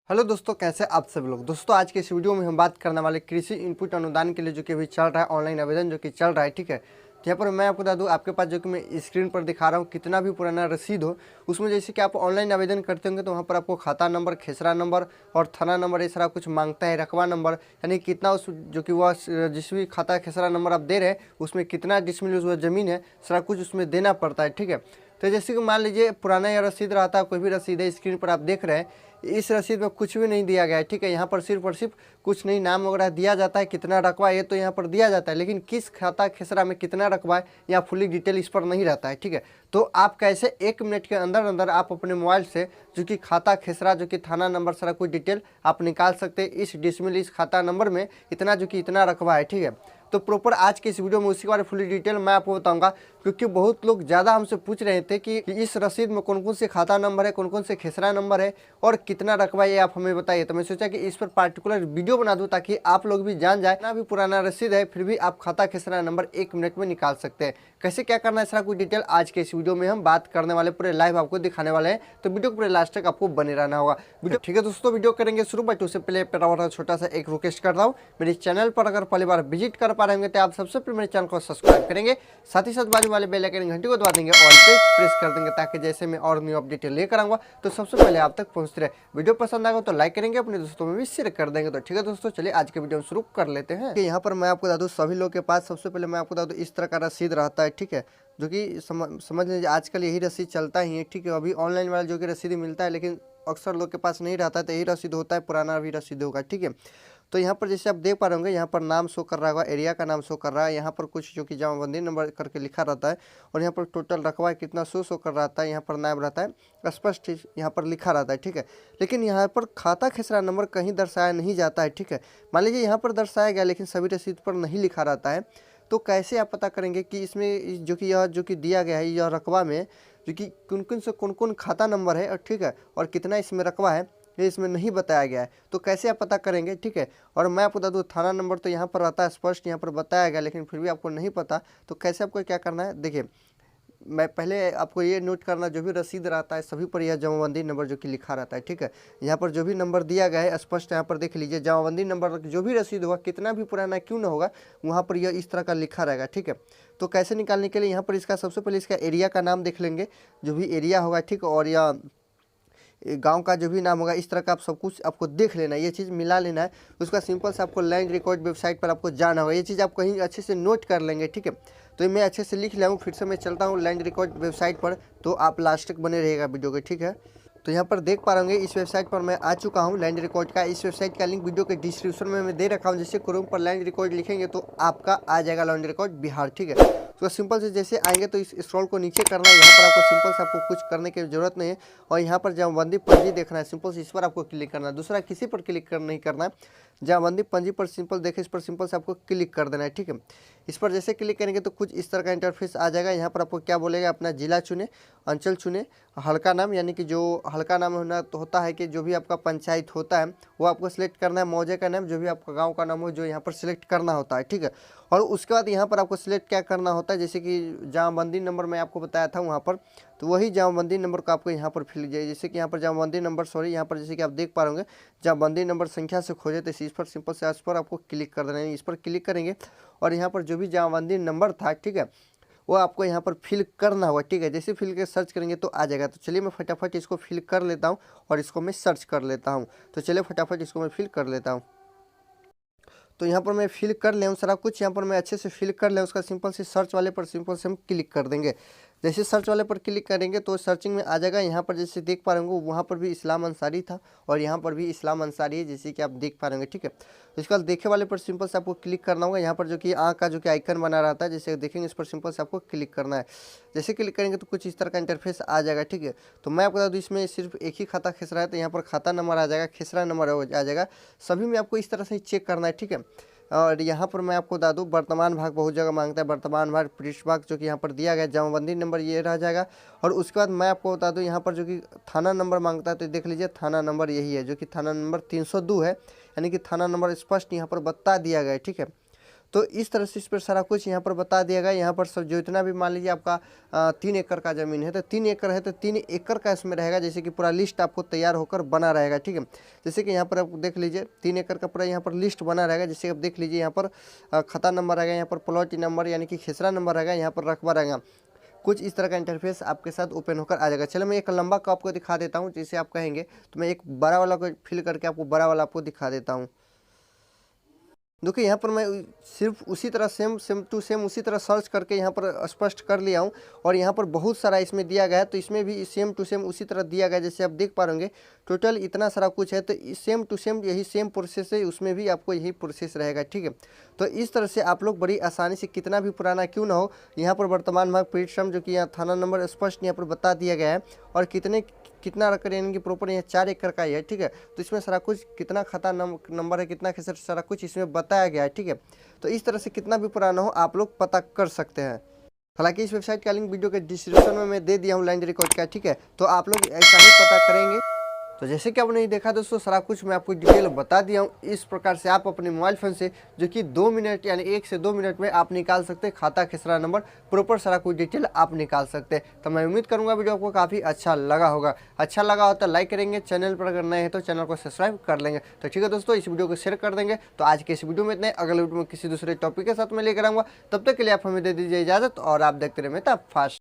Hello दोस्तों, कैसे आप सब लोग। दोस्तों आज के इस वीडियो में हम बात करने वाले कृषि इनपुट अनुदान के लिए जो कि अभी चल रहा है ऑनलाइन आवेदन जो कि चल रहा है। ठीक है, तो यहाँ पर मैं आपको बता दूं, आपके पास जो कि मैं स्क्रीन पर दिखा रहा हूँ कितना भी पुराना रसीद हो, उसमें जैसे कि आप ऑनलाइन आवेदन करते होंगे तो वहाँ पर आपको खाता नंबर, खेसरा नंबर और थाना नंबर ये सारा कुछ मांगता है, रकबा नंबर यानी कितना उस जो कि वह जिस भी खाता खेसरा नंबर आप दे रहे हैं उसमें कितना डिसमिल वह ज़मीन है, सारा कुछ उसमें देना पड़ता है। ठीक है, तो जैसे कि मान लीजिए पुराना यह रसीद रहता है, कोई भी रसीद है, स्क्रीन पर आप देख रहे हैं, इस रसीद में कुछ भी नहीं दिया गया है। ठीक है, यहाँ पर सिर्फ और सिर्फ कुछ नहीं नाम वगैरह दिया जाता है, कितना रकबा ये तो यहाँ पर दिया जाता है, लेकिन किस खाता खेसरा में कितना रकबा है या फुली डिटेल इस पर नहीं रहता है। ठीक है, तो आप कैसे 1 मिनट के अंदर अंदर आप अपने मोबाइल से जो कि खाता खेसरा जो कि थाना नंबर सारा कुछ डिटेल आप निकाल सकते हैं। इस डिसमिल इस खाता नंबर में इतना जो कि इतना रकबा है। ठीक है, तो प्रॉपर आज के इस वीडियो में उसी के बारे में फुली डिटेल मैं आपको बताऊंगा, क्योंकि बहुत लोग ज़्यादा हमसे पूछ रहे थे कि इस रसीद में कौन कौन से खाता नंबर है, कौन कौन से खेसरा नंबर है और कितना रकबा है, आप हमें बताइए। तो मैं सोचा कि इस पर पार्टिकुलर वीडियो बना दूं ताकि आप लोग भी जान जाए, ना भी पुराना रसीद है फिर भी आप खाता खेसरा नंबर 1 मिनट में निकाल सकते हैं। कैसे क्या करना है सारा कुछ डिटेल आज के इस वीडियो में हम बात करने वाले, पूरे लाइव आपको दिखाने वाले हैं, तो वीडियो पूरे लास्ट तक आपको बने रहना होगा। वीडियो ठीक है दोस्तों, वीडियो करेंगे शुरू, बट उससे पहले छोटा सा एक रिक्वेस्ट कर रहा हूँ, मेरे चैनल पर अगर पहली बार विजिट कर पा रहे हैं तो आप सबसे पहले मेरे चैनल को सब्सक्राइब करेंगे, साथ ही साथ बाजू वाले बेल आइकन घंटी को दबा देंगे, ऑल पे प्रेस कर देंगे ताकि जैसे मैं और न्यू अपडेट लेकर आऊंगा तो सबसे पहले आप तक पहुंचते रहे। वीडियो पसंद आएगा तो लाइक करेंगे, अपने दोस्तों में भी शेयर कर देंगे। तो ठीक है दोस्तों, चलिए आज के वीडियो शुरू कर लेते हैं। यहाँ पर मैं आपको बता दूं, सभी लोग के पास सबसे पहले मैं आपको बता दूं इस तरह का रसीद रहता है। ठीक है, जो कि समझ लीजिए आजकल यही रसीद चलता ही है। ठीक है, अभी ऑनलाइन वाला जो कि रसीद मिलता है, लेकिन अक्सर लोग के पास नहीं रहता है, तो यही रसीद होता है, पुराना भी रसीद होगा। ठीक है, तो यहाँ पर जैसे आप देख पा रहे होंगे, यहाँ पर नाम शो कर रहा होगा, एरिया का नाम शो कर रहा है, यहाँ पर कुछ जो कि जमाबंदी नंबर करके लिखा रहता है, और यहाँ पर टोटल रकबा कितना शो कर रहता है, यहाँ पर नाम रहता है स्पष्ट यहाँ पर लिखा रहता है। ठीक है, लेकिन यहाँ पर खाता खेसरा नंबर कहीं दर्शाया नहीं जाता है। ठीक है, मान लीजिए यहाँ पर दर्शाया गया लेकिन सभी रसीद पर नहीं लिखा रहता है, तो कैसे आप पता करेंगे कि इसमें जो कि यह जो कि दिया गया है यह रकबा में जो कि कौन कौन खाता नंबर है और ठीक है और कितना इसमें रकबा है, ये इसमें नहीं बताया गया है, तो कैसे आप पता करेंगे। ठीक है, और मैं आपको बता दूँ थाना नंबर तो यहाँ पर रहता है स्पष्ट, यहाँ पर बताया गया, लेकिन फिर भी आपको नहीं पता, तो कैसे आपको क्या करना है। देखिए, मैं पहले आपको ये नोट करना, जो भी रसीद रहता है सभी पर यह जमाबंदी नंबर जो कि लिखा रहता है। ठीक है, यहाँ पर जो भी नंबर दिया गया है स्पष्ट यहाँ पर देख लीजिए, जमाबंदी नंबर जो भी रसीद होगा कितना भी पुराना क्यों ना होगा वहाँ पर यह इस तरह का लिखा रहेगा। ठीक है, तो कैसे निकालने के लिए यहाँ पर इसका सबसे पहले इसका एरिया का नाम देख लेंगे, जो भी एरिया होगा। ठीक, और या गांव का जो भी नाम होगा, इस तरह का आप सब कुछ आपको देख लेना है, ये चीज़ मिला लेना है। उसका सिंपल से आपको लैंड रिकॉर्ड वेबसाइट पर आपको जाना होगा, ये चीज़ आप कहीं अच्छे से नोट कर लेंगे। ठीक है, तो मैं अच्छे से लिख लिया हूँ, फिर से मैं चलता हूँ लैंड रिकॉर्ड वेबसाइट पर, तो आप लास्ट तक बने रहेगा वीडियो के। ठीक है, तो यहाँ पर देख पा रहे होंगे इस वेबसाइट पर मैं आ चुका हूँ, लैंड रिकॉर्ड का। इस वेबसाइट का लिंक वीडियो के डिस्क्रिप्शन में मैं दे रखा हूँ। जैसे क्रोम पर लैंड रिकॉर्ड लिखेंगे तो आपका आ जाएगा लैंड रिकॉर्ड बिहार। ठीक है, तो सिंपल से जैसे आएंगे तो इस स्क्रॉल को नीचे करना है, यहाँ पर आपको सिंपल से आपको कुछ करने की जरूरत नहीं है, और यहाँ पर जमाबंदी पंजी देखना है, सिंपल से इस पर आपको क्लिक करना है, दूसरा किसी पर क्लिक नहीं करना है। जमाबंदी पंजी पर सिंपल देखें, इस पर सिंपल से आपको क्लिक कर देना है। ठीक है, इस पर जैसे क्लिक करेंगे तो कुछ इस तरह का इंटरफेस आ जाएगा। यहाँ पर आपको क्या बोलेगा, अपना जिला चुने, अंचल चुने, हल्का नाम, यानी कि जो हल्का नाम होना तो होता है कि जो भी आपका पंचायत होता है वो आपको सिलेक्ट करना है, मौजे का नाम, जो भी आपका गांव का नाम हो जो यहाँ पर सिलेक्ट करना होता है। ठीक है, और उसके बाद यहाँ पर आपको सिलेक्ट क्या करना होता है, जैसे कि जमाबंदी नंबर मैं आपको बताया था वहाँ पर, तो वही जमाबंदी नंबर को आपको यहाँ पर फिल जाए, जैसे कि यहाँ पर जमाबंदी नंबर यहाँ पर जैसे कि आप देख पा रहे होंगे जमाबंदी नंबर संख्या से खोजे, तो इस पर सिंपल से इस पर आपको क्लिक कर देना है, इस पर क्लिक करेंगे और यहाँ पर जो भी जमाबंदी नंबर था, ठीक है, वो आपको यहाँ पर फिल करना होगा। ठीक है, जैसे फिल के सर्च करेंगे तो आ जाएगा। तो चलिए मैं फटाफट इसको फिल कर लेता हूँ और इसको मैं सर्च कर लेता हूँ। तो चलिए फटाफट इसको मैं फिल कर लेता हूँ। तो यहाँ पर मैं फिल कर लिया हूँ सारा कुछ, यहाँ पर मैं अच्छे से फिल कर लिया, उसका सिंपल से सर्च वाले पर सिंपल से हम क्लिक कर देंगे। जैसे सर्च वाले पर क्लिक करेंगे तो सर्चिंग में आ जाएगा। यहाँ पर जैसे देख पा रहे होंगे वहाँ पर भी इस्लाम अंसारी था और यहाँ पर भी इस्लाम अंसारी है, जैसे कि आप देख पा रहे होंगे। ठीक है, तो इसके बाद देखे वाले पर सिंपल से आपको क्लिक करना होगा। यहाँ पर जो कि आँख का जो कि आइकन बना रहता है, जैसे देखेंगे इस पर सिंपल से आपको क्लिक करना है। जैसे क्लिक करेंगे तो कुछ इस तरह का इंटरफेस आ जाएगा। ठीक है, तो मैं आपको बता दूँ इसमें सिर्फ एक ही खाता खेसरा है, तो यहाँ पर खाता नंबर आ जाएगा, खेसरा नंबर आ जाएगा, सभी में आपको इस तरह से चेक करना है। ठीक है, और यहाँ पर मैं आपको बता दूँ वर्तमान भाग बहुत जगह मांगता है, वर्तमान भाग, पृष्ठ भाग जो कि यहाँ पर दिया गया, जमाबंदी नंबर ये रह जाएगा। और उसके बाद मैं आपको बता दूँ यहाँ पर जो कि थाना नंबर मांगता है, तो देख लीजिए थाना नंबर यही है, जो कि थाना नंबर 302 है, यानी कि थाना नंबर स्पष्ट यहाँ पर बता दिया गया है। ठीक है, तो इस तरह से इस पर सारा कुछ यहाँ पर बता दिया गया। यहाँ पर सर जो इतना भी मान लीजिए आपका 3 एकड़ का ज़मीन है तो 3 एकड़ है तो 3 एकड़ का इसमें रहेगा, जैसे कि पूरा लिस्ट आपको तैयार होकर बना रहेगा, ठीक है। जैसे कि यहाँ पर आप देख लीजिए 3 एकड़ का पूरा यहाँ पर लिस्ट बना रहेगा। जैसे आप देख लीजिए यहाँ पर खाता नंबर रहेगा, यहाँ पर प्लॉट नंबर यानी कि खेसरा नंबर रहेगा, यहाँ पर रकबा रहेगा। कुछ इस तरह का इंटरफेस आपके साथ ओपन होकर आ जाएगा। चलो मैं एक लंबा का आपको दिखा देता हूँ, जैसे आप कहेंगे तो मैं एक बड़ा वाला को फिल करके आपको बड़ा वाला आपको दिखा देता हूँ। देखिए यहाँ पर मैं सिर्फ उसी तरह सेम टू सेम उसी तरह सर्च करके यहाँ पर स्पष्ट कर लिया हूँ, और यहाँ पर बहुत सारा इसमें दिया गया है, तो इसमें भी सेम टू सेम उसी तरह दिया गया है। जैसे आप देख पा रहे टोटल इतना सारा कुछ है, तो सेम टू सेम यही सेम प्रोसेस है, उसमें भी आपको यही प्रोसेस रहेगा, ठीक है। तो इस तरह से आप लोग बड़ी आसानी से कितना भी पुराना क्यों ना हो, यहाँ पर वर्तमान भाग पीठ श्रम जो कि यहाँ थाना नंबर स्पष्ट यहाँ पर बता दिया गया है, और कितना रकम यानी कि प्रॉपर यहाँ 4 एकड़ का ही है, ठीक है। तो इसमें सारा कुछ कितना खाता नंबर है, कितना खेसर, सारा कुछ इसमें बताया गया है, ठीक है। तो इस तरह से कितना भी पुराना हो आप लोग पता कर सकते हैं। हालांकि इस वेबसाइट का लिंक वीडियो के डिस्क्रिप्शन में मैं दे दिया हूँ लैंड रिकॉर्ड का, ठीक है। तो आप लोग ऐसा ही पता करेंगे। तो जैसे कि आपने देखा दोस्तों, सारा कुछ मैं आपको डिटेल बता दिया हूँ। इस प्रकार से आप अपने मोबाइल फ़ोन से जो कि 2 मिनट यानी 1 से 2 मिनट में आप निकाल सकते हैं खाता खेसरा नंबर, प्रॉपर सारा कुछ डिटेल आप निकाल सकते हैं। तो मैं उम्मीद करूँगा वीडियो आपको काफ़ी अच्छा लगा होगा। अच्छा लगा हो तो लाइक करेंगे, चैनल पर अगर नए हैं तो चैनल को सब्सक्राइब कर लेंगे। तो ठीक है दोस्तों, इस वीडियो को शेयर कर देंगे। तो आज के इस वीडियो में इतने, अगले वीडियो में किसी दूसरे टॉपिक के साथ मैं लेकर आऊँगा। तब तक के लिए आप हमें दे दीजिए इजाज़त, और आप देखते रहे मेहता फास्ट।